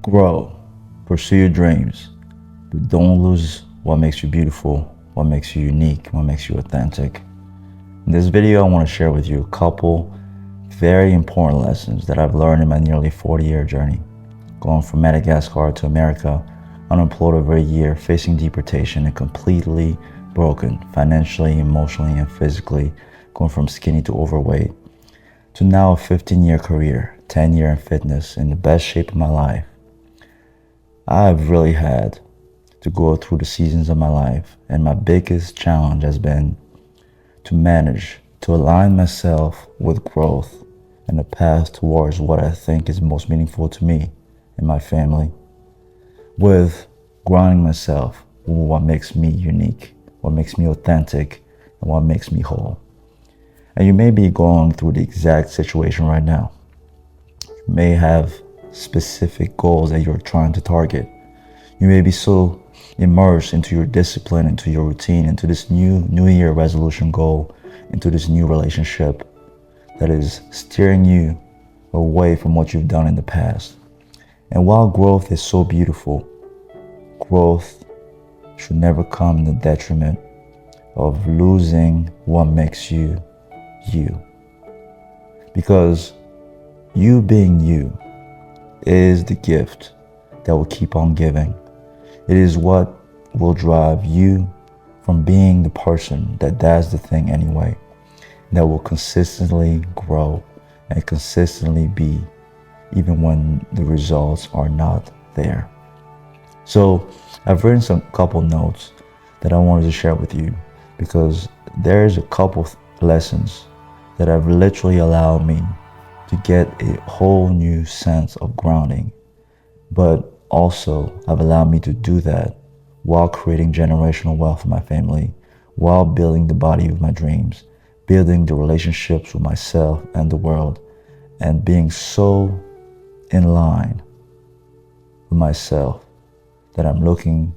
Grow, pursue your dreams, but don't lose what makes you beautiful, what makes you unique, what makes you authentic. In this video, I want to share with you a couple very important lessons that I've learned in my nearly 40-year journey. Going from Madagascar to America, unemployed over a year, facing deportation, and completely broken financially, emotionally, and physically, going from skinny to overweight, to now a 15-year career, 10-year in fitness, in the best shape of my life. I've really had to go through the seasons of my life, and my biggest challenge has been to manage to align myself with growth and the path towards what I think is most meaningful to me and my family, with grounding myself with what makes me unique, what makes me authentic, and what makes me whole. And you may be going through the exact situation right now. You may have specific goals that you're trying to target. You may be so immersed into your discipline, into your routine, into this new year resolution goal, into this new relationship that is steering you away from what you've done in the past. And while growth is so beautiful, growth should never come in the detriment of losing what makes you you. Because you being you is the gift that will keep on giving. It is what will drive you from being the person that does the thing anyway, that will consistently grow and consistently be, even when the results are not there. So I've written some couple notes that I wanted to share with you, because there's a couple lessons that have literally allowed me to get a whole new sense of grounding, but also have allowed me to do that while creating generational wealth for my family, while building the body of my dreams, building the relationships with myself and the world, and being so in line with myself that I'm looking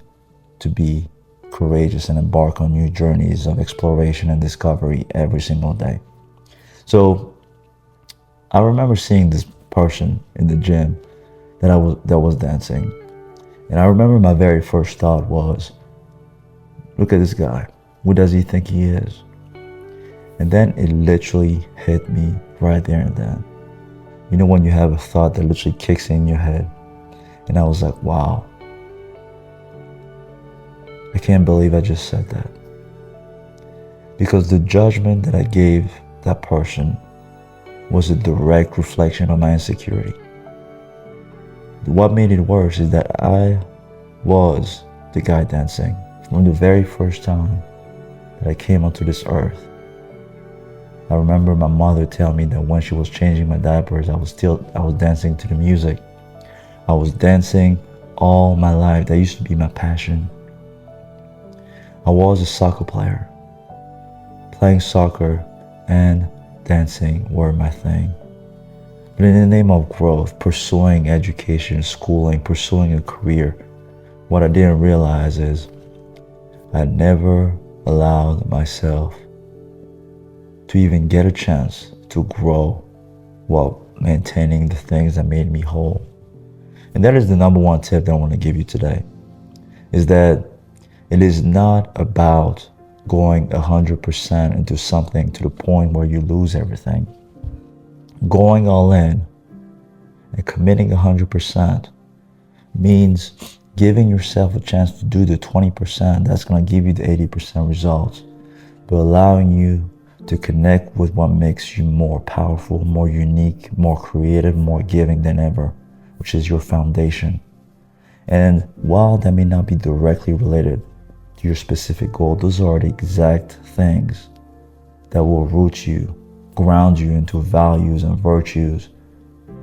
to be courageous and embark on new journeys of exploration and discovery every single day. So I remember seeing this person in the gym that was dancing. And I remember my very first thought was, look at this guy. Who does he think he is? And then it literally hit me right there and then. You know, when you have a thought that literally kicks in your head. And I was like, wow. I can't believe I just said that. Because the judgment that I gave that person was a direct reflection of my insecurity. What made it worse is that I was the guy dancing from the very first time that I came onto this earth. I remember my mother telling me that when she was changing my diapers, I was dancing to the music. I was dancing all my life. That used to be my passion. I was a soccer player. Playing soccer and dancing were my thing. But in the name of growth, pursuing education, schooling, pursuing a career, what I didn't realize is I never allowed myself to even get a chance to grow while maintaining the things that made me whole. And that is the number one tip that I want to give you today, is that it is not about going 100% into something to the point where you lose everything. Going all in and committing 100% means giving yourself a chance to do the 20% that's going to give you the 80% results, but allowing you to connect with what makes you more powerful, more unique, more creative, more giving than ever, which is your foundation. And while that may not be directly related to your specific goal, those are the exact things that will root you, ground you into values and virtues,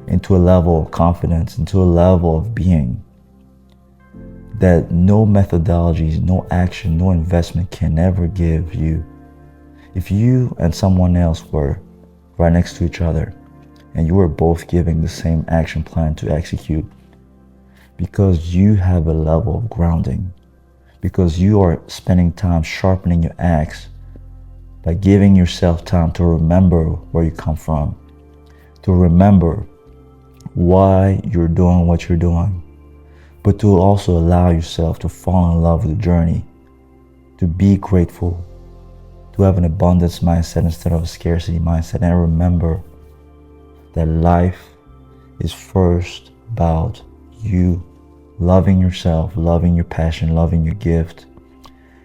into a level of confidence, into a level of being that no methodologies, no action, no investment can ever give you. If you and someone else were right next to each other and you were both giving the same action plan to execute, because you have a level of grounding, because you are spending time sharpening your axe by giving yourself time to remember where you come from, to remember why you're doing what you're doing, but to also allow yourself to fall in love with the journey, to be grateful, to have an abundance mindset instead of a scarcity mindset, and remember that life is first about you loving yourself, loving your passion, loving your gift,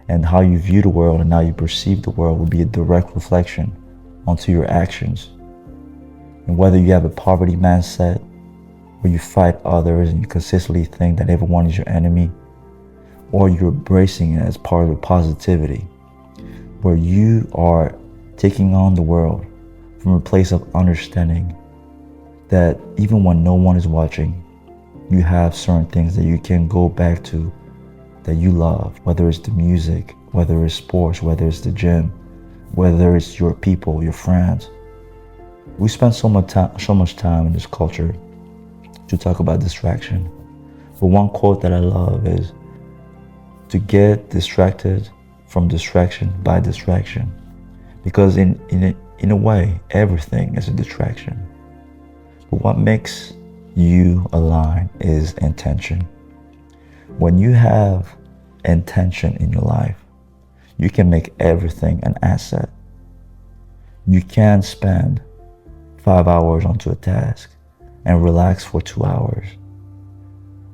and how you view the world and how you perceive the world will be a direct reflection onto your actions. And whether you have a poverty mindset, where you fight others and you consistently think that everyone is your enemy, or you're embracing it as part of the positivity, where you are taking on the world from a place of understanding that even when no one is watching, you have certain things that you can go back to that you love, whether it's the music, whether it's sports, whether it's the gym, whether it's your people, your friends. We spend so much time in this culture to talk about distraction. But one quote that I love is to get distracted from distraction by distraction. Because in a way, everything is a distraction. But what makes you align is intention. When you have intention in your life, you can make everything an asset. You can spend 5 hours onto a task and relax for 2 hours.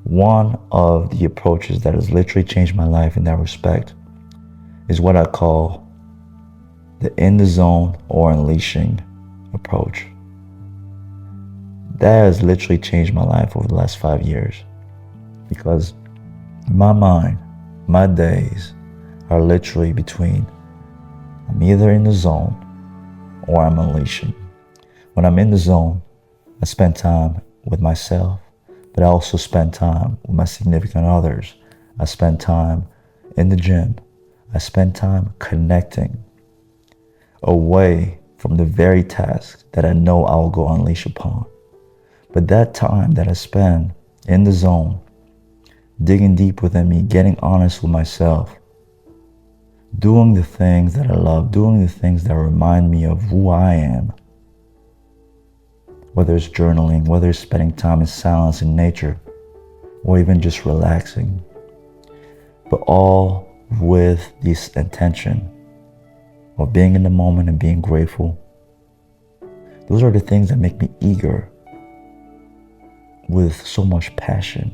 One of the approaches that has literally changed my life in that respect is what I call the in the zone or unleashing approach. That has literally changed my life over the last 5 years, because my mind, my days are literally between I'm either in the zone or I'm unleashing. When I'm in the zone, I spend time with myself, but I also spend time with my significant others. I spend time in the gym. I spend time connecting away from the very tasks that I know I will go unleash upon. But that time that I spend in the zone, digging deep within me, getting honest with myself, doing the things that I love, doing the things that remind me of who I am, whether it's journaling, whether it's spending time in silence in nature, or even just relaxing, but all with this intention of being in the moment and being grateful. Those are the things that make me eager with so much passion,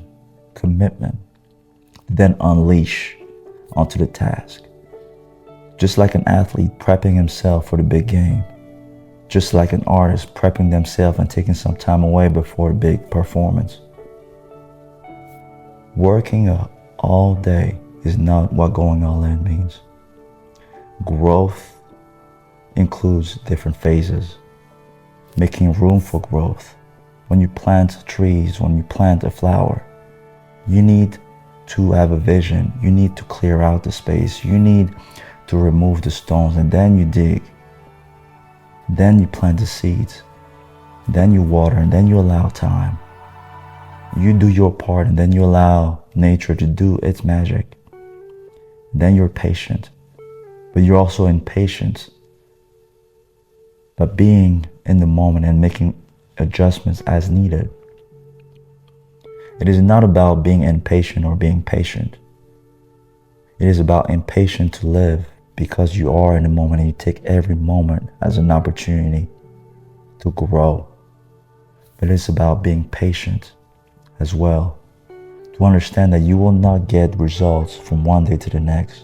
commitment, then unleash onto the task. Just like an athlete prepping himself for the big game, just like an artist prepping themselves and taking some time away before a big performance. Working all day is not what going all in means. Growth includes different phases, making room for growth. When you plant trees, when you plant a flower, you need to have a vision. You need to clear out the space. You need to remove the stones, and then you dig. Then you plant the seeds. Then you water, and then you allow time. You do your part, and then you allow nature to do its magic. Then you're patient, but you're also impatient. But being in the moment and making adjustments as needed. It is not about being impatient or being patient. It is about impatient to live because you are in the moment and you take every moment as an opportunity to grow. But it's about being patient as well, to understand that you will not get results from one day to the next.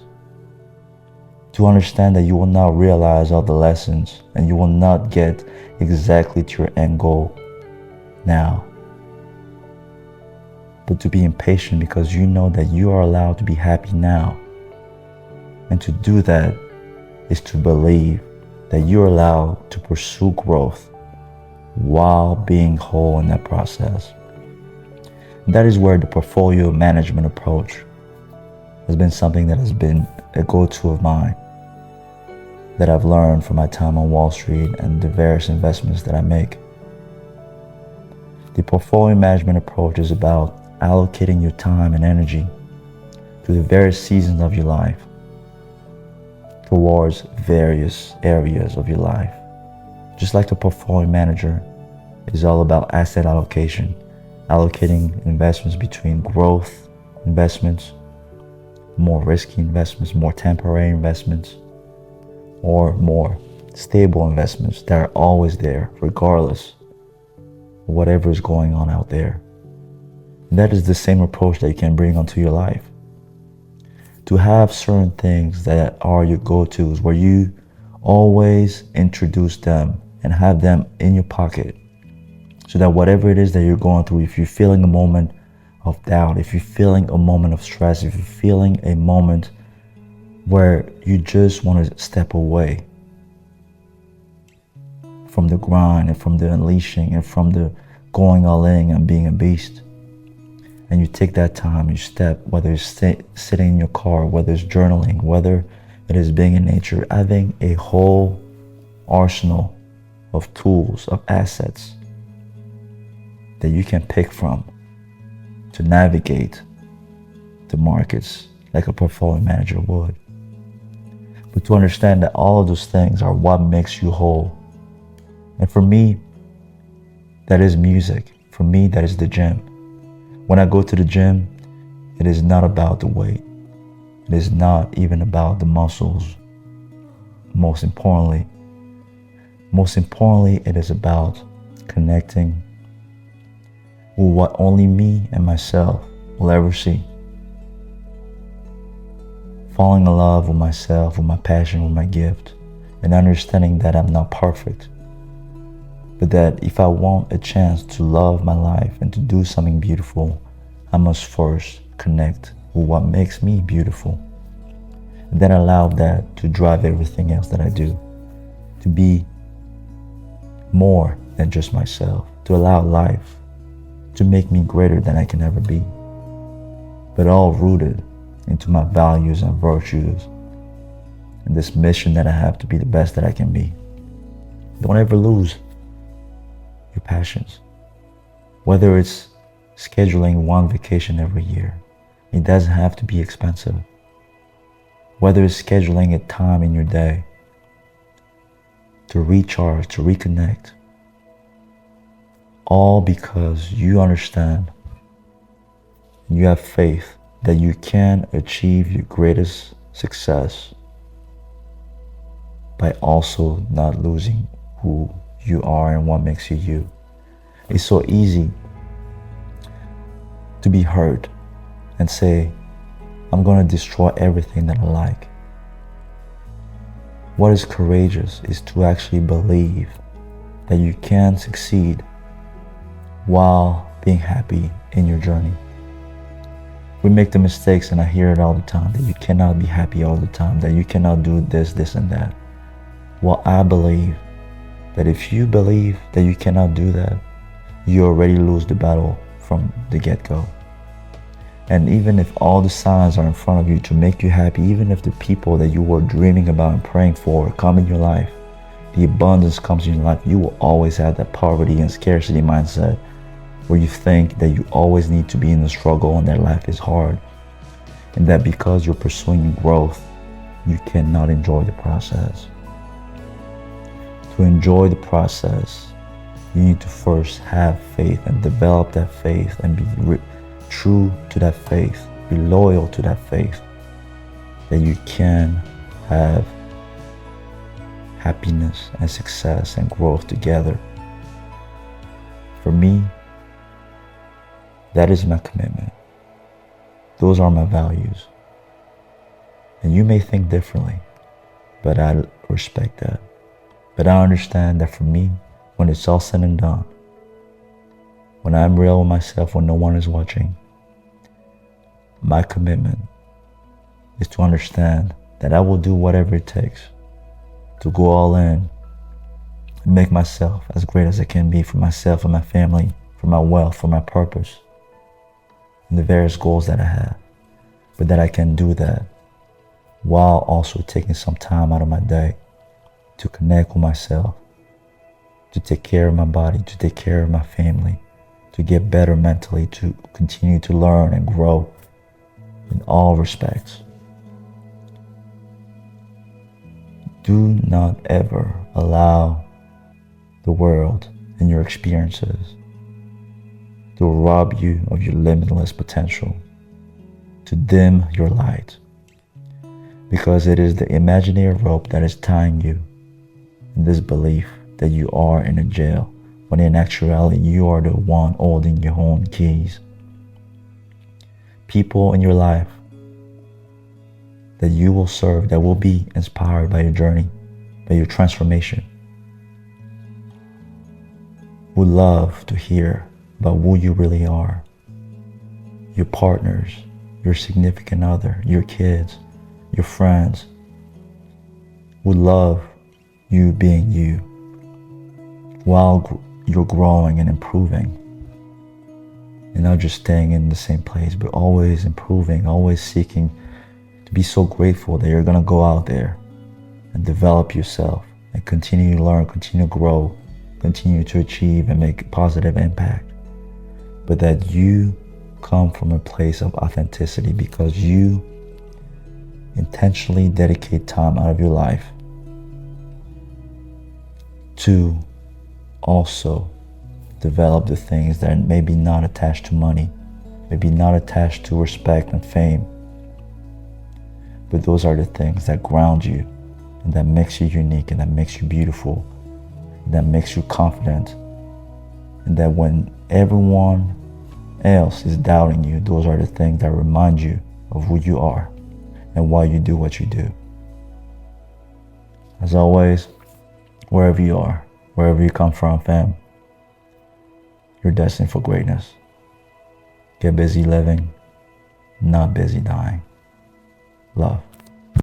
To understand that you will not realize all the lessons and you will not get exactly to your end goal now. But to be impatient because you know that you are allowed to be happy now. And to do that is to believe that you're allowed to pursue growth while being whole in that process. And that is where the portfolio management approach has been something that has been a go-to of mine, that I've learned from my time on Wall Street and the various investments that I make. The portfolio management approach is about allocating your time and energy to the various seasons of your life, towards various areas of your life. Just like the portfolio manager is all about asset allocation, allocating investments between growth investments, more risky investments, more temporary investments, or more stable investments that are always there regardless of whatever is going on out there. And that is the same approach that you can bring onto your life. To have certain things that are your go-tos, where you always introduce them and have them in your pocket, so that whatever it is that you're going through, if you're feeling a moment of doubt, if you're feeling a moment of stress, if you're feeling a moment where you just want to step away from the grind and from the unleashing and from the going all in and being a beast, and you take that time, you step, whether it's sitting in your car, whether it's journaling, whether it is being in nature, having a whole arsenal of tools, of assets that you can pick from to navigate the markets like a portfolio manager would. But to understand that all of those things are what makes you whole. And for me, that is music. For me, that is the gym. When I go to the gym, it is not about the weight. It is not even about the muscles. Most importantly, it is about connecting with what only me and myself will ever see. Falling in love with myself, with my passion, with my gift, and understanding that I'm not perfect, but that if I want a chance to love my life and to do something beautiful, I must first connect with what makes me beautiful, and then allow that to drive everything else that I do, to be more than just myself, to allow life to make me greater than I can ever be, but all rooted into my values and virtues and this mission that I have to be the best that I can be. Don't ever lose your passions. Whether it's scheduling one vacation every year, it doesn't have to be expensive. Whether it's scheduling a time in your day to recharge, to reconnect, all because you understand, you have faith that you can achieve your greatest success by also not losing who you are and what makes you you. It's so easy to be hurt and say, I'm going to destroy everything that I like. What is courageous is to actually believe that you can succeed while being happy in your journey. We make the mistakes, and I hear it all the time, that you cannot be happy all the time, that you cannot do this, this, and that. Well, I believe that if you believe that you cannot do that, you already lose the battle from the get-go. And even if all the signs are in front of you to make you happy, even if the people that you were dreaming about and praying for come in your life, the abundance comes in your life, you will always have that poverty and scarcity mindset where you think that you always need to be in the struggle and that life is hard, and that because you're pursuing growth, you cannot enjoy the process. To enjoy the process, you need to first have faith and develop that faith and be true to that faith, be loyal to that faith, that you can have happiness and success and growth together. For me, that is my commitment. Those are my values. And you may think differently, but I respect that. But I understand that for me, when it's all said and done, when I'm real with myself, when no one is watching, my commitment is to understand that I will do whatever it takes to go all in and make myself as great as I can be for myself and my family, for my wealth, for my purpose, and the various goals that I have. But that I can do that while also taking some time out of my day to connect with myself, to take care of my body, to take care of my family, to get better mentally, to continue to learn and grow in all respects. Do not ever allow the world and your experiences to rob you of your limitless potential, to dim your light, because it is the imaginary rope that is tying you in this belief that you are in a jail, when in actuality you are the one holding your own keys. People in your life that you will serve, that will be inspired by your journey, by your transformation, would love to hear about who you really are. Your partners, your significant other, your kids, your friends would love you being you while you're growing and improving, and not just staying in the same place, but always improving, always seeking to be so grateful that you're going to go out there and develop yourself and continue to learn, continue to grow, continue to achieve and make a positive impact. But that you come from a place of authenticity because you intentionally dedicate time out of your life to also develop the things that may be not attached to money, maybe not attached to respect and fame, but those are the things that ground you and that makes you unique and that makes you beautiful, and that makes you confident, and that when everyone else is doubting you, those are the things that remind you of who you are and why you do what you do. As always, wherever you are, wherever you come from, fam, you're destined for greatness. Get busy living, not busy dying. Love.